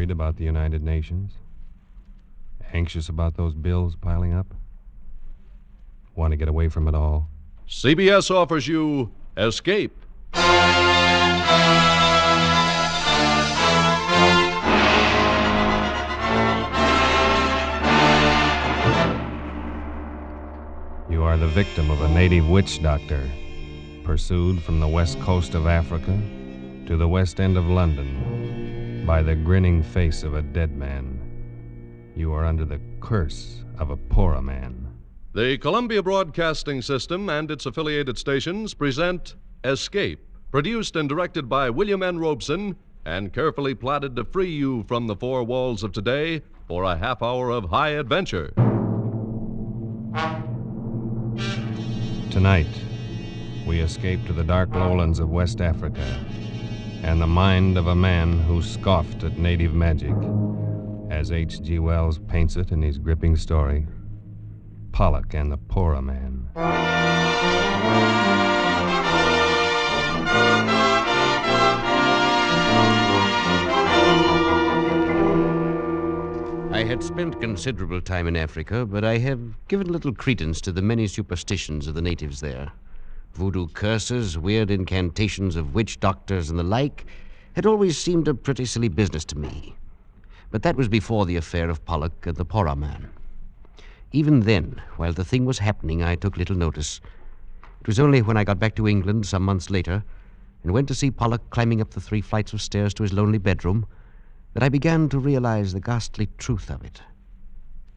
Worried about the United Nations? Anxious about those bills piling up? Want to get away from it all? CBS offers you Escape. You are the victim of a native witch doctor, pursued from the west coast of Africa to the west end of London by the grinning face of a dead man. You are under the curse of a Porroh man. The Columbia Broadcasting System and its affiliated stations present Escape, produced and directed by William N. Robeson and carefully plotted to free you from the four walls of today for a half hour of high adventure. Tonight, we escape to the dark lowlands of West Africa and the mind of a man who scoffed at native magic, as H.G. Wells paints it in his gripping story, Pollack and the Porroh Man. I had spent considerable time in Africa, but I have given little credence to the many superstitions of the natives there. Voodoo curses, weird incantations of witch doctors, and the like had always seemed a pretty silly business to me. But that was before the affair of Pollack and the Porroh Man. Even then, while the thing was happening, I took little notice. It was only when I got back to England some months later and went to see Pollack climbing up the 3 flights of stairs to his lonely bedroom that I began to realize the ghastly truth of it.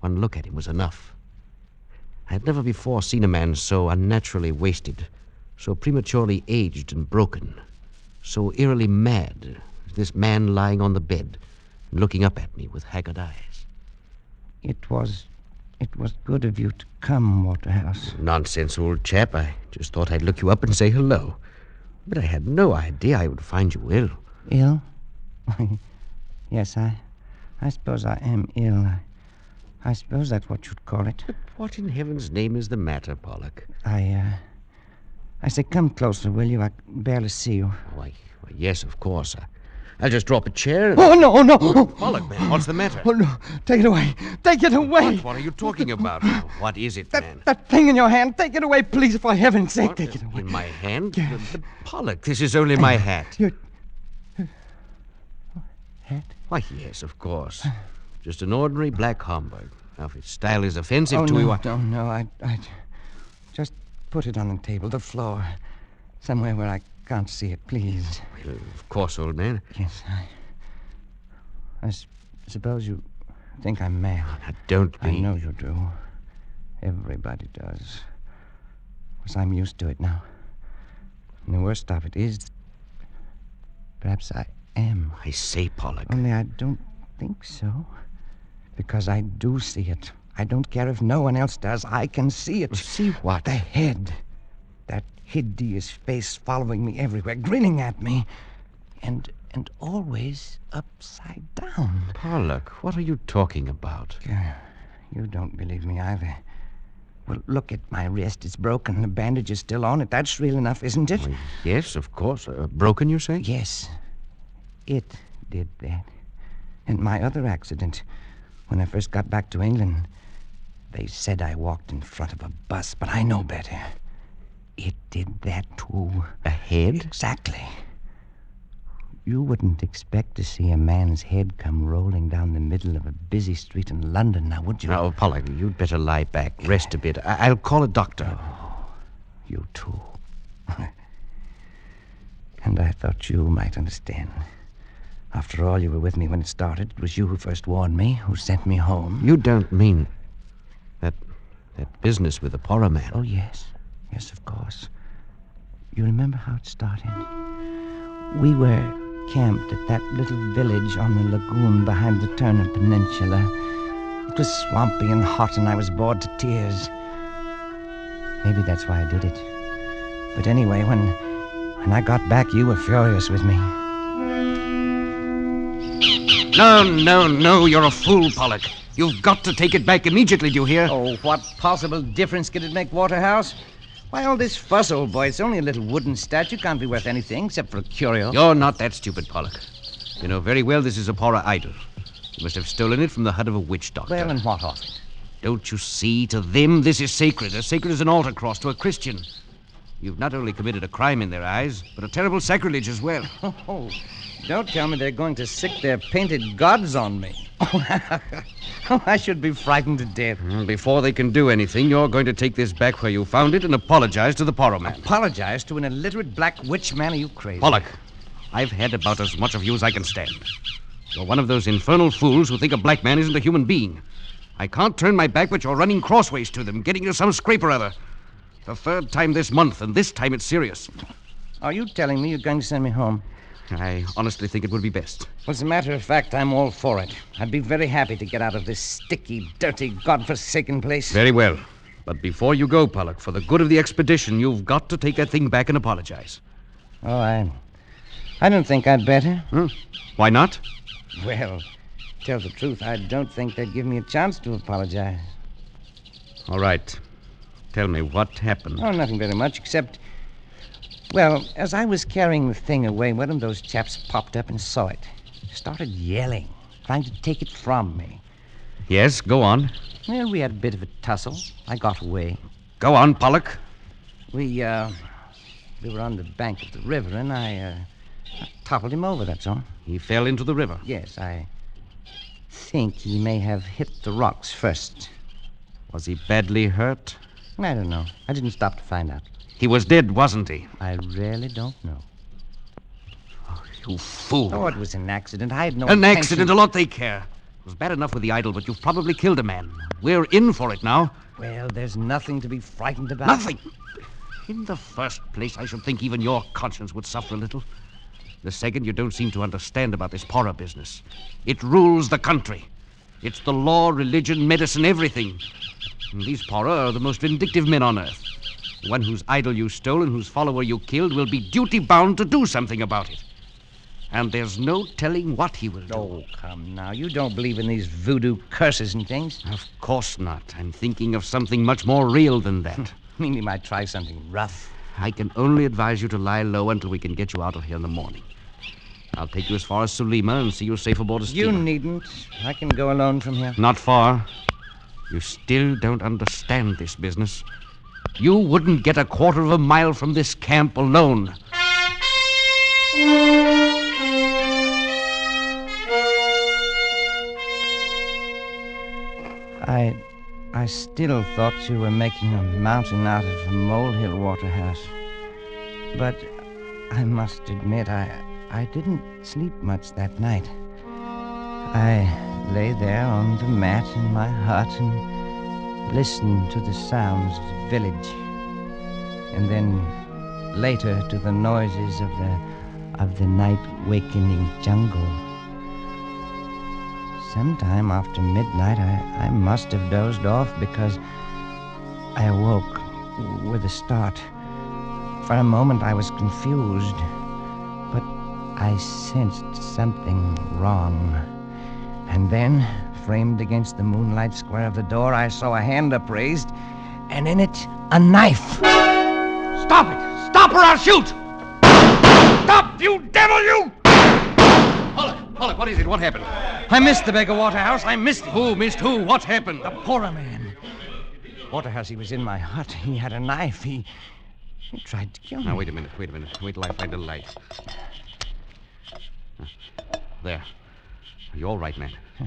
One look at him was enough. I had never before seen a man so unnaturally wasted, so prematurely aged and broken, so eerily mad as this man lying on the bed and looking up at me with haggard eyes. It was good of you to come, Waterhouse. Nonsense, old chap. I just thought I'd look you up and say hello. But I had no idea I would find you ill. Ill? Yes, I suppose I am ill. I suppose that's what you'd call it. But what in heaven's name is the matter, Pollack? I say, come closer, will you? I can barely see you. Why, yes, of course. I'll just drop a chair and... Oh, no! Pollack, man, what's the matter? Oh, no. Take it away. Take it away. What are you talking about? What is it, man? That thing in your hand. Take it away, please, for heaven's sake. What? Take it away. In my hand? But Pollack, this is only my hat. Your hat? Why, yes, of course. Just an ordinary black Homburg. Now, if its style is offensive to you... No, I just put it on the table, the floor, somewhere where I can't see it, please. Well, of course, old man. Yes, I suppose you think I'm mad. Now, don't be. I know you do. Everybody does. Because I'm used to it now. And the worst of it is, perhaps I am. I say, Pollack. Only I don't think so. Because I do see it. I don't care if no one else does. I can see it. See what? The head. That hideous face following me everywhere, grinning at me. And always upside down. Pollack, what are you talking about? You don't believe me either. Well, look at my wrist. It's broken. The bandage is still on it. That's real enough, isn't it? Well, yes, of course. Broken, you say? Yes. It did that. And my other accident, when I first got back to England, they said I walked in front of a bus, but I know better. It did that, too. A head? Exactly. You wouldn't expect to see a man's head come rolling down the middle of a busy street in London, now, would you? Now, Pollack, you'd better lie back, rest a bit. I'll call a doctor. Oh, you too. And I thought you might understand. After all, you were with me when it started. It was you who first warned me, who sent me home. You don't mean that business with the Porroh man? Oh, yes. Yes, of course. You remember how it started? We were camped at that little village on the lagoon behind the Turner Peninsula. It was swampy and hot, and I was bored to tears. Maybe that's why I did it. But anyway, when I got back, you were furious with me. No, you're a fool, Pollack. You've got to take it back immediately, do you hear? Oh, what possible difference could it make, Waterhouse? Why all this fuss, old boy? It's only a little wooden statue. Can't be worth anything except for a curio. You're not that stupid, Pollack. You know very well this is a Porroh idol. You must have stolen it from the hut of a witch doctor. Well, and what of it? Don't you see? To them, this is sacred. As sacred as an altar cross to a Christian. You've not only committed a crime in their eyes, but a terrible sacrilege as well. Oh, don't tell me they're going to sick their painted gods on me. Oh, I should be frightened to death. Before they can do anything, you're going to take this back where you found it and apologize to the Porroh man. Apologize to an illiterate black witch man? Are you crazy? Pollack, I've had about as much of you as I can stand. You're one of those infernal fools who think a black man isn't a human being. I can't turn my back, but you're running crossways to them, getting into some scrape or other. The third time this month, and this time it's serious. Are you telling me you're going to send me home? I honestly think it would be best. Well, as a matter of fact, I'm all for it. I'd be very happy to get out of this sticky, dirty, godforsaken place. Very well. But before you go, Pollack, for the good of the expedition, you've got to take that thing back and apologize. Oh, I don't think I'd better. Why not? Well, tell the truth, I don't think they'd give me a chance to apologize. All right. Tell me, what happened? Oh, nothing very much, except... Well, as I was carrying the thing away, one of those chaps popped up and saw it. Started yelling, trying to take it from me. Yes, go on. Well, we had a bit of a tussle. I got away. Go on, Pollack. We were on the bank of the river, and I toppled him over, that's all. He fell into the river. Yes, I think he may have hit the rocks first. Was he badly hurt? I don't know. I didn't stop to find out. He was dead, wasn't he? I really don't know. Oh, you fool. Oh, it was an accident. I had no An intention... accident, a lot they care. It was bad enough with the idol, but you've probably killed a man. We're in for it now. Well, there's nothing to be frightened about. Nothing. In the first place, I should think even your conscience would suffer a little. The second, you don't seem to understand about this Porroh business. It rules the country. It's the law, religion, medicine, everything. And these Porroh are the most vindictive men on earth. The one whose idol you stole and whose follower you killed will be duty-bound to do something about it. And there's no telling what he will do. Oh, come now. You don't believe in these voodoo curses and things? Of course not. I'm thinking of something much more real than that. I mean, he might try something rough. I can only advise you to lie low until we can get you out of here in the morning. I'll take you as far as Sulima and see you safe aboard a steamer. You needn't. I can go alone from here. Not far. You still don't understand this business. You wouldn't get a quarter of a mile from this camp alone. I still thought you were making a mountain out of a molehill, Waterhouse. But I must admit, I didn't sleep much that night. I lay there on the mat in my hut and listened to the sounds of the village. And then later to the noises of the night-wakening jungle. Sometime after midnight, I must have dozed off because I awoke with a start. For a moment, I was confused, but I sensed something wrong. And then, framed against the moonlight square of the door, I saw a hand upraised, and in it, a knife. Stop it! Stop or I'll shoot! Stop, you devil, you! Pollack, what is it? What happened? I missed the beggar, Waterhouse. I missed him. Who missed who? What happened? The Porroh man. Waterhouse, he was in my hut. He had a knife. He tried to kill me. Now, wait a minute. Wait till I find a light. There. Are you all right, man? Oh,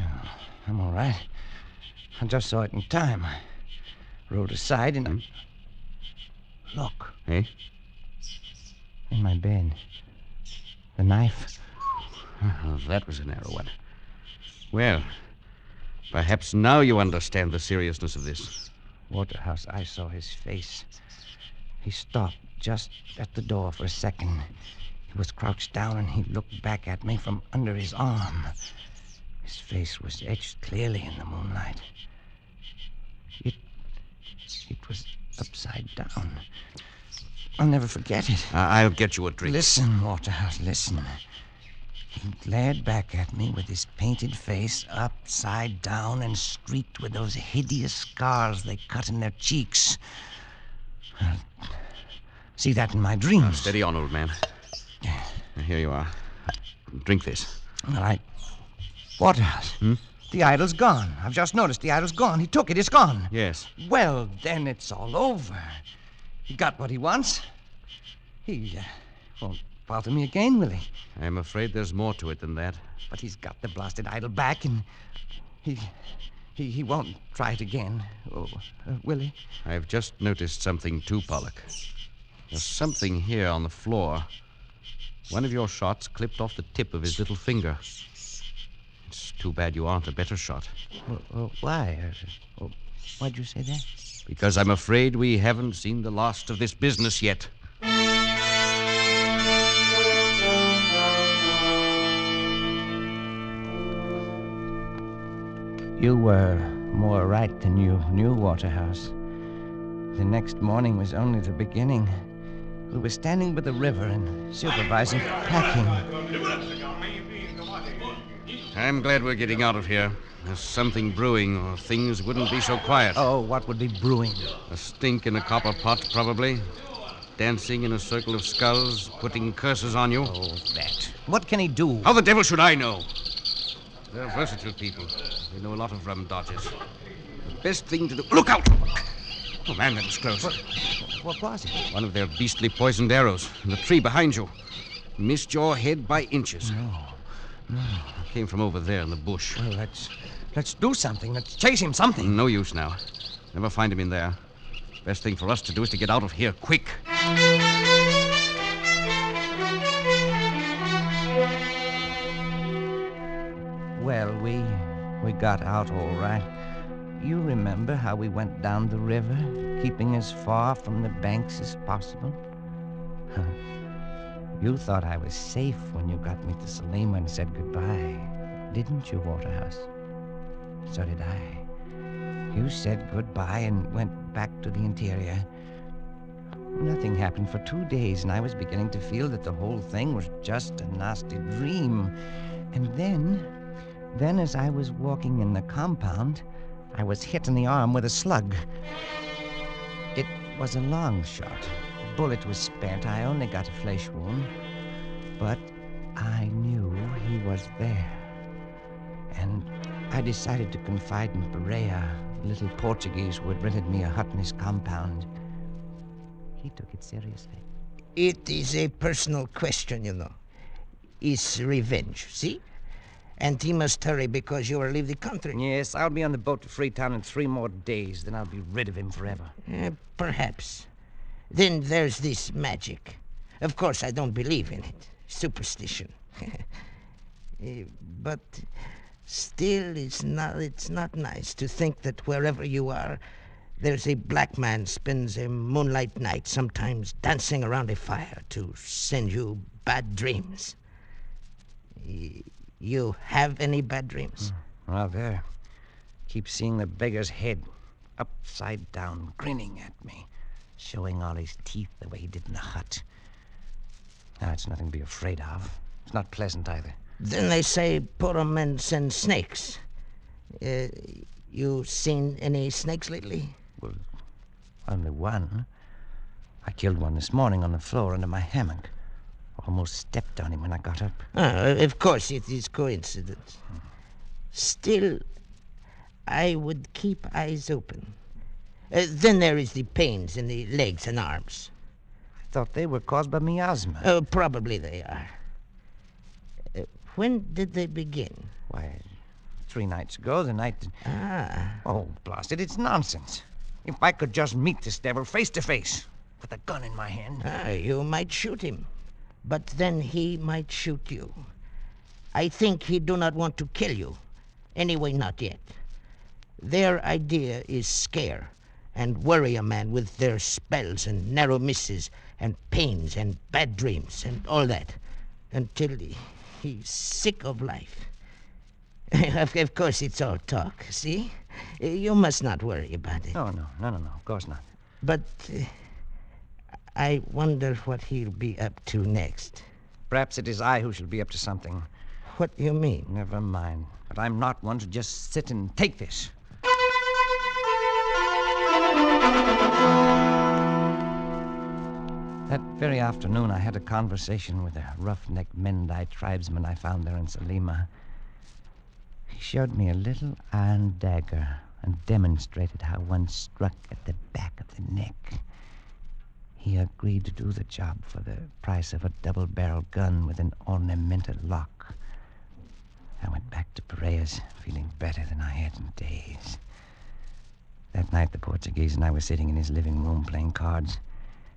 I'm all right. I just saw it in time. I rolled aside and... Look. Eh? In my bed. The knife. Oh, that was a narrow one. Well, perhaps now you understand the seriousness of this. Waterhouse, I saw his face. He stopped just at the door for a second. He was crouched down and he looked back at me from under his arm. His face was etched clearly in the moonlight. It was upside down. I'll never forget it. I'll get you a drink. Listen, Waterhouse, listen. He glared back at me with his painted face upside down and streaked with those hideous scars they cut in their cheeks. I'll see that in my dreams. Steady on, old man. Here you are. Drink this. All right. Waterhouse. The idol's gone. I've just noticed the idol's gone. He took it. It's gone. Yes. Well, then it's all over. He got what he wants. He won't bother me again, will he? I'm afraid there's more to it than that. But he's got the blasted idol back, and he won't try it again. Oh, will he? I've just noticed something too, Pollack. There's something here on the floor. One of your shots clipped off the tip of his little finger. It's too bad you aren't a better shot. Why? Why'd you say that? Because I'm afraid we haven't seen the last of this business yet. You were more right than you knew, Waterhouse. The next morning was only the beginning. We were standing by the river and supervising packing. I'm glad we're getting out of here. There's something brewing, or things wouldn't be so quiet. Oh, what would be brewing? A stink in a copper pot, probably. Dancing in a circle of skulls, putting curses on you. Oh, that. What can he do? How the devil should I know? They're versatile people. They know a lot of rum dodges. The best thing to do... Look out! Oh, man, that was close. What was it? One of their beastly poisoned arrows in the tree behind you. Missed your head by inches. No. It came from over there in the bush. Well, let's do something. Let's chase him something. No use now. Never find him in there. Best thing for us to do is to get out of here quick. Well, we got out all right. You remember how we went down the river, keeping as far from the banks as possible? You thought I was safe when you got me to Salima and said goodbye, didn't you, Waterhouse? So did I. You said goodbye and went back to the interior. Nothing happened for 2 days, and I was beginning to feel that the whole thing was just a nasty dream. And then as I was walking in the compound, I was hit in the arm with a slug. It was a long shot. The bullet was spent. I only got a flesh wound. But I knew he was there. And I decided to confide in Porroh, the little Portuguese who had rented me a hut in his compound. He took it seriously. It is a personal question, you know. It's revenge, see? And he must hurry because you will leave the country. Yes, I'll be on the boat to Freetown in 3 more days. Then I'll be rid of him forever. Perhaps. Then there's this magic. Of course, I don't believe in it. Superstition. But still, it's not nice to think that wherever you are, there's a black man spends a moonlight night, sometimes dancing around a fire to send you bad dreams. You have any bad dreams? Well, there. Keep seeing the beggar's head upside down, grinning at me, showing all his teeth the way he did in the hut. Now, it's nothing to be afraid of. It's not pleasant either. Then they say Porroh men send snakes. You seen any snakes lately? Well, only one. I killed one this morning on the floor under my hammock. Almost stepped on him when I got up. Of course, it is coincidence. Still, I would keep eyes open. Then there is the pains in the legs and arms. I thought they were caused by miasma. Probably they are. When did they begin? Why, 3 nights ago, the night... Oh, blast it, it's nonsense. If I could just meet this devil face to face, with a gun in my hand... You might shoot him. But then he might shoot you. I think he do not want to kill you. Anyway, not yet. Their idea is scare and worry a man with their spells and narrow misses and pains and bad dreams and all that until he's sick of life. Of course, it's all talk, see? You must not worry about it. No, of course not. But... I wonder what he'll be up to next. Perhaps it is I who shall be up to something. What do you mean? Never mind. But I'm not one to just sit and take this. That very afternoon, I had a conversation with a roughneck Mendai tribesman I found there in Salima. He showed me a little iron dagger and demonstrated how one struck at the back of the neck. He agreed to do the job for the price of a double-barrel gun with an ornamental lock. I went back to Porroh's, feeling better than I had in days. That night, the Portuguese and I were sitting in his living room playing cards,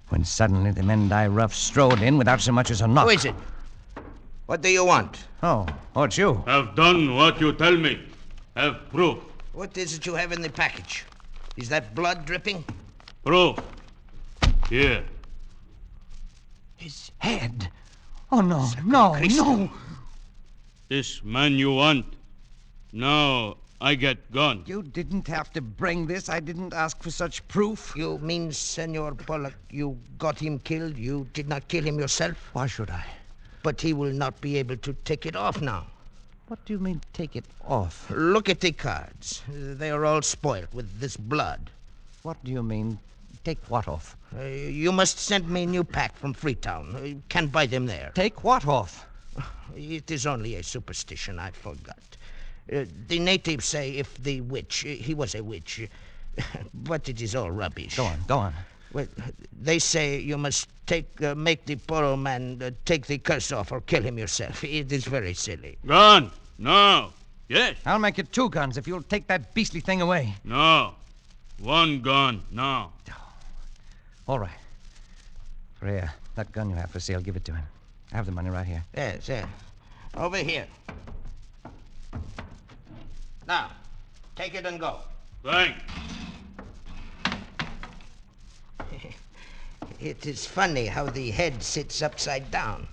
when suddenly the Mendai rough strode in without so much as a knock. Who is it? What do you want? Oh, it's you. Have done what you tell me. Have proof. What is it you have in the package? Is that blood dripping? Proof. Here. His head. Oh, no. This man you want. Now I get gone. You didn't have to bring this. I didn't ask for such proof. You mean, Senor Pollack, you got him killed? You did not kill him yourself? Why should I? But he will not be able to take it off now. What do you mean, take it off? Look at the cards. They are all spoiled with this blood. What do you mean, take what off? You must send me a new pack from Freetown. You can't buy them there. Take what off? It is only a superstition, I forgot. The natives say if the witch, he was a witch, but it is all rubbish. Go on. Well, they say you must make the Porroh man take the curse off or kill him yourself. It is very silly. Gun. No. Yes. I'll make it 2 guns if you'll take that beastly thing away. No. 1 gun. No. All right. Freya, that gun you have for sale, give it to him. I have the money right here. Yes. Over here. Now, take it and go. Thanks. It is funny how the head sits upside down.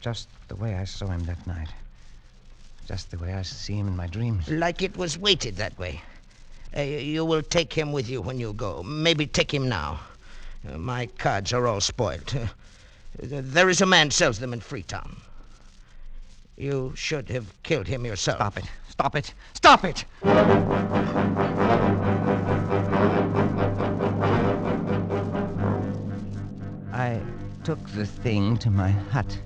Just the way I saw him that night. Just the way I see him in my dreams. Like it was weighted that way. You will take him with you when you go. Maybe take him now. My cards are all spoiled. There is a man sells them in Freetown. You should have killed him yourself. Stop it! I took the thing to my hut,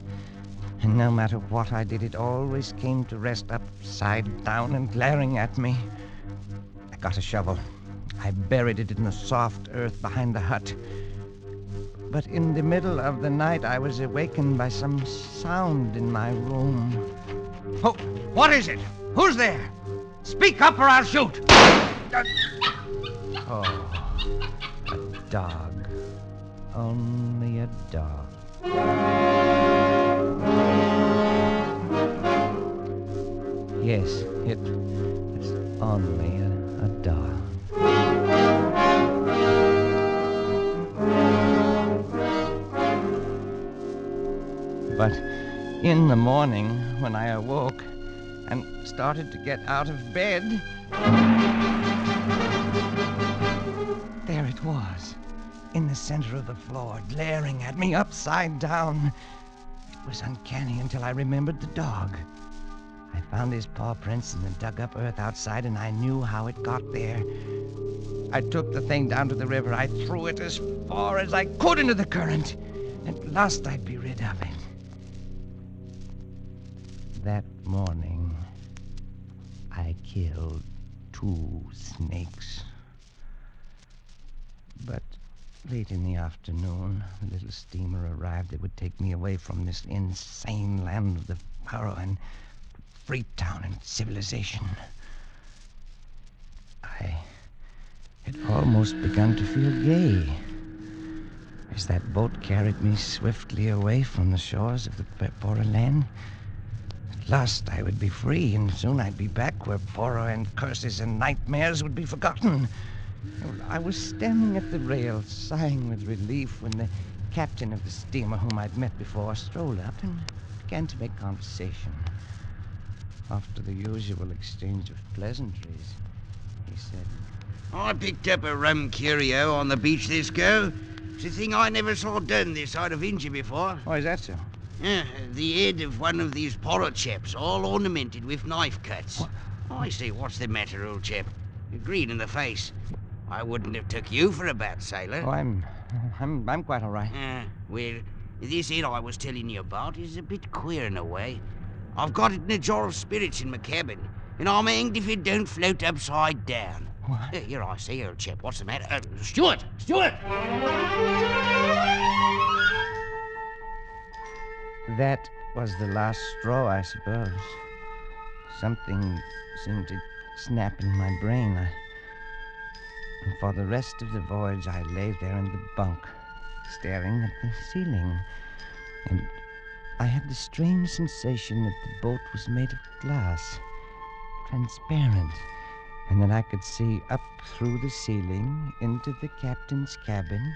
and no matter what I did, it always came to rest upside down and glaring at me. I got a shovel. I buried it in the soft earth behind the hut. But in the middle of the night, I was awakened by some sound in my room. Oh, what is it? Who's there? Speak up or I'll shoot. Oh, a dog. Only a dog. Yes, it's only a dog. But in the morning, when I awoke and started to get out of bed, there it was, in the center of the floor, glaring at me upside down. It was uncanny until I remembered the dog. I found his paw prints in the dug-up earth outside, and I knew how it got there. I took the thing down to the river. I threw it as far as I could into the current. At last I'd be rid of it. That morning, I killed 2 snakes. But late in the afternoon, a little steamer arrived that would take me away from this insane land of the Porroh and Freetown and civilization. I had almost begun to feel gay as that boat carried me swiftly away from the shores of the Porroh land. At last I would be free, and soon I'd be back where Porroh and curses and nightmares would be forgotten. I was standing at the rail, sighing with relief, when the captain of the steamer, whom I'd met before, strolled up and began to make conversation. After the usual exchange of pleasantries, he said, I picked up a rum curio on the beach this go. It's a thing I never saw done this side of India before. "Oh, is that so?" Yeah, the head of one of these Porroh chaps, all ornamented with knife cuts. What? I say, what's the matter, old chap? You're green in the face. I wouldn't have took you for a bad sailor. "Oh, I'm quite all right." Well, this head I was telling you about is a bit queer in a way. I've got it in a jar of spirits in my cabin, and I'm hanged if it don't float upside down. What? Here I say, old chap, what's the matter? Stuart! Stuart! That was the last straw, I suppose. Something seemed to snap in my brain. And for the rest of the voyage, I lay there in the bunk, staring at the ceiling. And I had the strange sensation that the boat was made of glass, transparent, and that I could see up through the ceiling into the captain's cabin,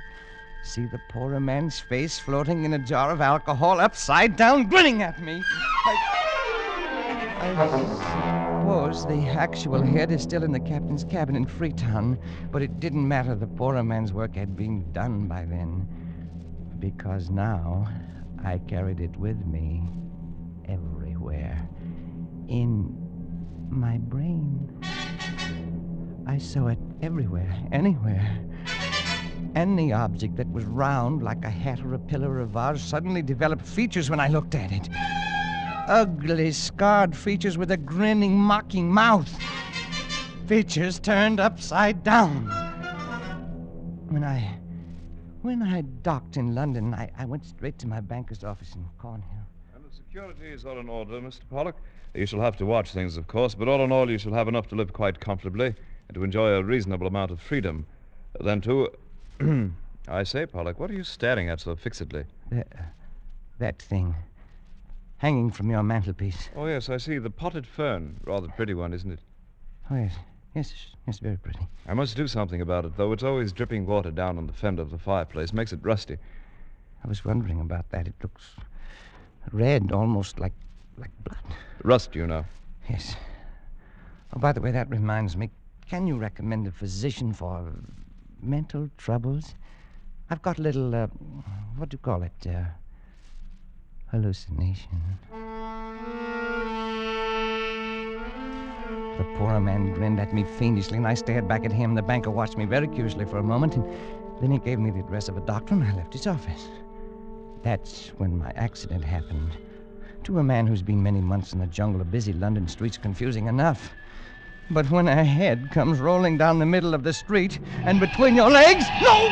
see the Porroh man's face floating in a jar of alcohol upside down, grinning at me. I suppose the actual head is still in the captain's cabin in Freetown, but it didn't matter. The Porroh man's work had been done by then, because now I carried it with me everywhere, in my brain. I saw it everywhere, anywhere. Any object that was round, like a hat or a pillar or a vase, suddenly developed features when I looked at it. Ugly, scarred features with a grinning, mocking mouth. Features turned upside down. When I docked in London, I went straight to my banker's office in Cornhill. And the security is all in order, Mr. Pollack. You shall have to watch things, of course, but all in all, you shall have enough to live quite comfortably and to enjoy a reasonable amount of freedom. Then, too... I say, Pollack, what are you staring at so fixedly? That thing, hanging from your mantelpiece. Oh, yes, I see. The potted fern. Rather pretty one, isn't it? Oh, yes. Yes, very pretty. I must do something about it, though. It's always dripping water down on the fender of the fireplace. Makes it rusty. I was wondering about that. It looks red, almost like blood. Rust, you know. Yes. Oh, by the way, that reminds me. Can you recommend a physician for mental troubles? I've got a little, what do you call it? Hallucination. The Porroh man grinned at me fiendishly, and I stared back at him. The banker watched me very curiously for a moment, and then he gave me the address of a doctor, and I left his office. That's when my accident happened. To a man who's been many months in the jungle of busy London streets, confusing enough. But when a head comes rolling down the middle of the street, and between your legs... No!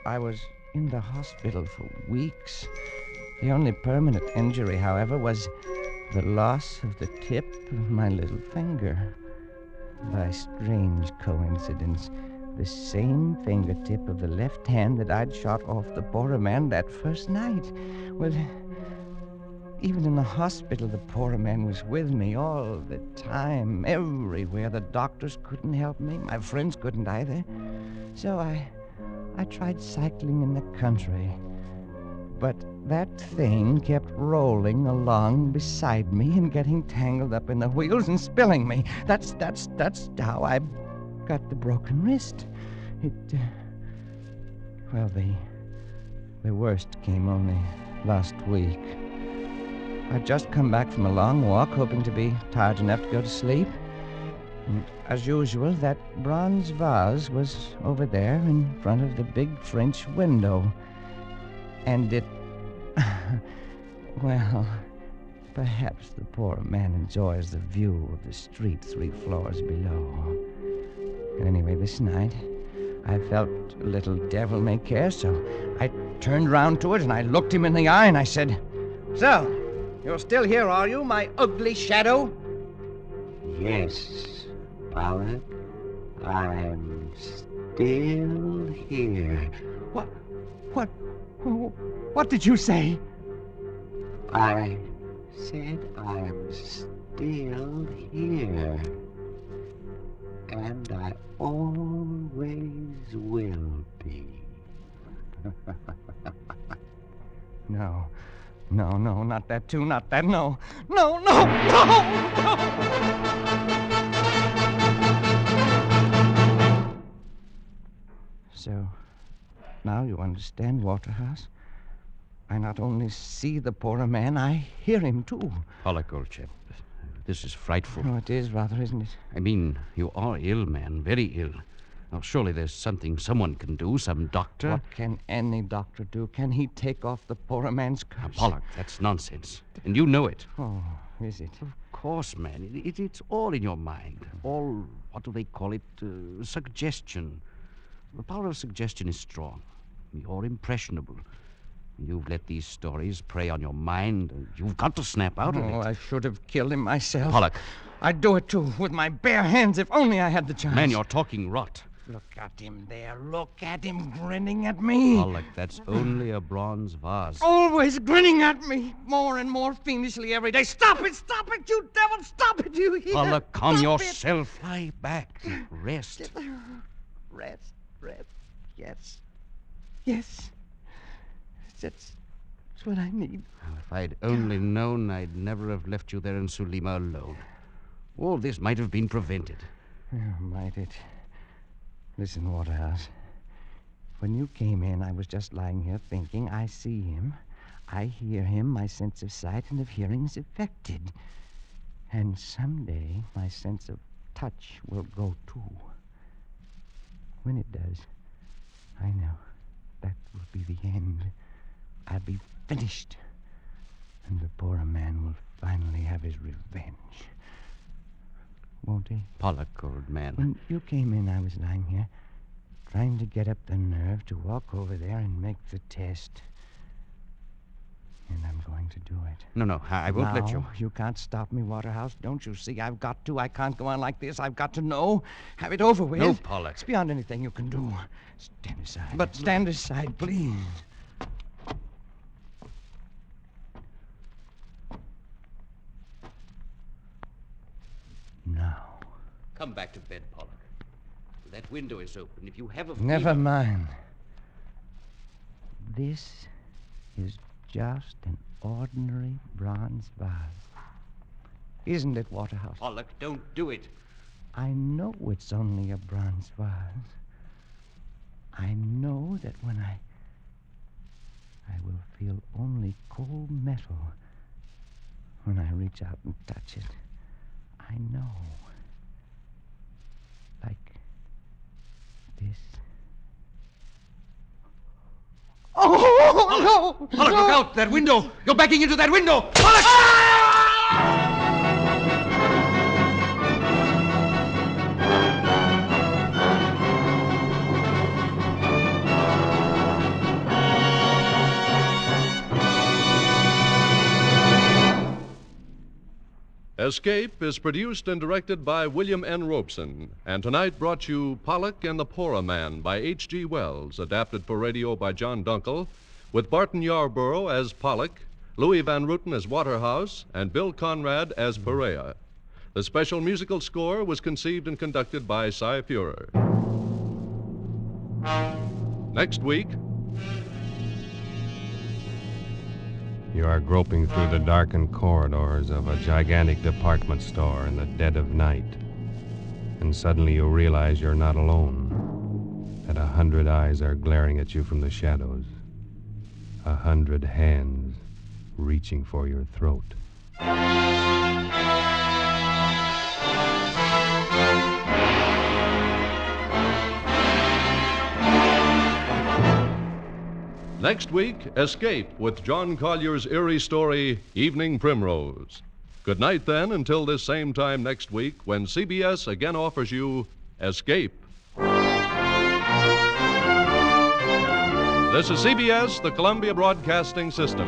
I was in the hospital for weeks. The only permanent injury, however, was the loss of the tip of my little finger. By strange coincidence, the same fingertip of the left hand that I'd shot off the Porroh man that first night. Well, even in the hospital, the Porroh man was with me all the time, everywhere. The doctors couldn't help me. My friends couldn't either. So I tried cycling in the country. But that thing kept rolling along beside me and getting tangled up in the wheels and spilling me. That's how I got the broken wrist. Well, the worst came only last week. I'd just come back from a long walk, hoping to be tired enough to go to sleep. And as usual, that bronze vase was over there in front of the big French window. And it... well, perhaps the Porroh man enjoys the view of the street 3 floors below. Anyway, this night, I felt a little devil-may-care, so I turned round to it and I looked him in the eye and I said, "So, you're still here, are you, my ugly shadow?" Yes, Pollack, I'm still here. What did you say? I said I'm still here. And I always will be. No, not that too, not that, no. So, now you understand, Waterhouse? I not only see the Porroh man, I hear him, too. Pollack, old chap, this is frightful. Oh, it is rather, isn't it? I mean, you are ill, man, very ill. Well, surely there's something someone can do, some doctor. What can any doctor do? Can he take off the Porroh man's curse? Now, Pollack, that's nonsense. And you know it. Oh, is it? Of course, man. It's all in your mind. All, what do they call it? Suggestion. The power of suggestion is strong. You're impressionable. You've let these stories prey on your mind. You've got to snap out of it. Oh, I should have killed him myself. Pollack. I'd do it, too, with my bare hands, if only I had the chance. Man, you're talking rot. Look at him there. Look at him grinning at me. Pollack, that's only a bronze vase. Always grinning at me, more and more fiendishly every day. Stop it, you devil, stop it, you hear? Pollack, calm Stop yourself. Lie back. Rest. it. Rest, yes. Yes. That's what I need. Well, if I'd only known, I'd never have left you there in Sulima alone. All this might have been prevented. Oh, might it? Listen, Waterhouse. When you came in, I was just lying here thinking. I see him. I hear him. My sense of sight and of hearing is affected. And someday, my sense of touch will go, too. When it does, I know that will be the end. I'll be finished. And the Porroh man will finally have his revenge. Won't he? Pollack, old man. When you came in, I was lying here, trying to get up the nerve to walk over there and make the test. And I'm going to do it. No, I won't let you. You can't stop me, Waterhouse. Don't you see? I've got to. I can't go on like this. I've got to know. Have it over with. No, Pollack. It's beyond anything you can do. Stand aside. But- Stand aside, please. Now. Come back to bed, Pollack. That window is open. If you have a Never fever- mind. This is just an ordinary bronze vase. Isn't it, Waterhouse? Pollack, don't do it. I know it's only a bronze vase. I know that when I will feel only cold metal when I reach out and touch it. I know. Like this. Oh, no! Pollack, look out! That window! You're backing into that window! Pollack! Escape is produced and directed by William N. Robeson, and tonight brought you Pollack and the Porroh Man by H.G. Wells, adapted for radio by John Dunkel, with Barton Yarborough as Pollack, Louis Van Ruten as Waterhouse, and Bill Conrad as Perea. The special musical score was conceived and conducted by Cy Fuhrer. Next week, You are groping through the darkened corridors of a gigantic department store in the dead of night. And suddenly you realize you're not alone. That 100 eyes are glaring at you from the shadows. 100 hands reaching for your throat. next week, Escape with John Collier's eerie story, Evening Primrose. Good night, then, until this same time next week when CBS again offers you Escape. This is CBS, the Columbia Broadcasting System.